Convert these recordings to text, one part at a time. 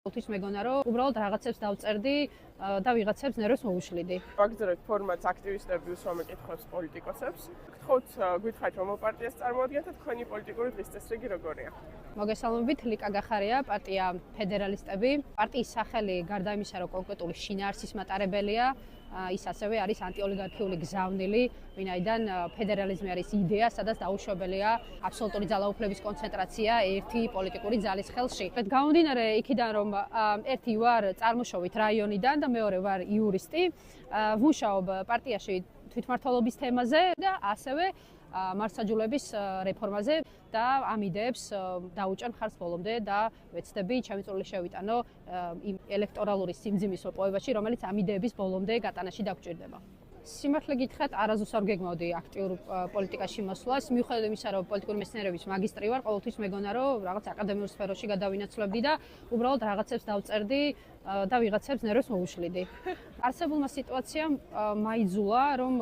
თვის მეგონა რომ უბრალოდ რაღაცებს დავწერდი და ვიღაცებს ნერვებს მოვუშლიდი. ვაგრძელებთ ფორმატს აქტივისტები უსვამენ კითხვებს პოლიტიკოსებს. გთხოვთ გითხარით რომ პარტიას წარმოადგენთ და თქვენი პოლიტიკური დღის წესრიგი როგორია? მოგესალმებით, ლიკა გახარია, პარტია ფედერალისტები. პარტიის სახელი გარდა იმისა, რომ კონკრეტული შინაარსის მატარებელია, ის ასევე არის ანტიოლიგარქიული გზავნილი, ვინაიდან ფედერალიზმი არის იდეა, სადაც დაუშვებელია აბსოლუტური ძალაუფლების კონცენტრაცია ერთი პოლიტიკური ძალის ხელში. გამომდინარე იქიდან, რომ ერთი ვარ წარმოშობით რაიონიდან და მეორე ვარ იურისტი, ვმუშაობ პარტიაში თვითმმართველობის თემაზე და ასევე მართლმსაჯულების რეფორმაზე და ამ იდეებს დაუჭერ მხარს ბოლომდე და ვეცდები ჩემი წვლილი შევიტანო იმ ელექტორალური სიმძიმის მოპოვებაში, რომელიც ამ იდეების ბოლომდე გატანაში დაგვჭირდება. სიმართლე გითხრათ, არასდროს არ გეგმავდი აქტიურ პოლიტიკაში მოსვლას. მიუხედავად იმისა, რომ პოლიტიკური მეცნიერების მაგისტრი ვარ, ყოველთვის მეგონა რომ რაღაც აკადემიურ სფეროში გადავინაცვლებდი და უბრალოდ რაღაცებს დავწერდი და ვიღაცებს ნერვებს მოვუშლიდი. არსებულმა სიტუაციამ მაიძულა, რომ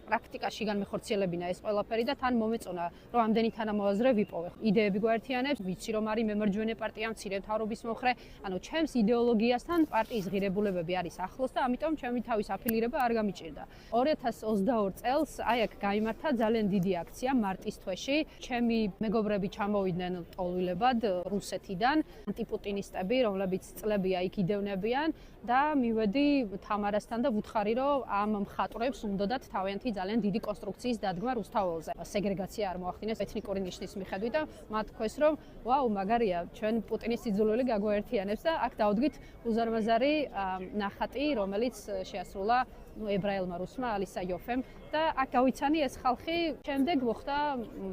პრაქტიკაში განმეხორციელებინა ეს ყველაფერი და თან მომეწონა, რომ ამდენი თანამოაზრე ვიპოვე. იდეები გვაერთიანებს, ვიცი რომ არის მემარჯვენე პარტია, მცირე მთავრობის მომხრე, ანუ ჩემს იდეოლოგიასთან პარტიის ღირებულებები არის ახლოს და ამიტომ ჩემი თავის აფილირება არ გამიჭირდა. 2022 წელს აი აქ გაიმართა ძალიან დიდი აქცია მარტის თვეში. ჩემი მეგობრები ჩამოვიდნენ ტოლვილებად რუსეთიდან, ანტიპუტინისტები, რომლებიც წლებია იქ იდევნებიან და მივედი თამარასთან და ვუთხარი, რომ ამ მხატვრებს უნდათ თავიანთი ძალიან დიდი კონსტრუქციის დადგმა რუსთაველზე. სეგრეგაცია არ მოახდინეს ეთნიკური ნიშნის მიხედვით და მათ თქვეს, რომ ვაუ, მაგარია, ჩვენ პუტინის სიძულვილი გაგვაერთიანებს და აქ დავდგით უზარმაზარი ნახატი, რომელიც შეასრულა ებრაელმა რუსმა ალისა იოფემ და აქ გავიცანი ეს ხალხი შემდეგ მოხდა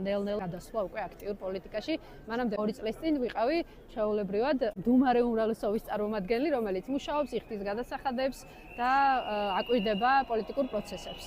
ნელ-ნელ გადასვლა უკვე აქტიურ პოლიტიკაში. მანამდე 2 წლის წინ ვიყავი ჩვეულებრივად დუმარე უმრავლესობის წარმომადგენელი, რომელიც მუშაობს, იხდის გადასახადებს და აკვირდება პოლიტიკურ პროცესებს.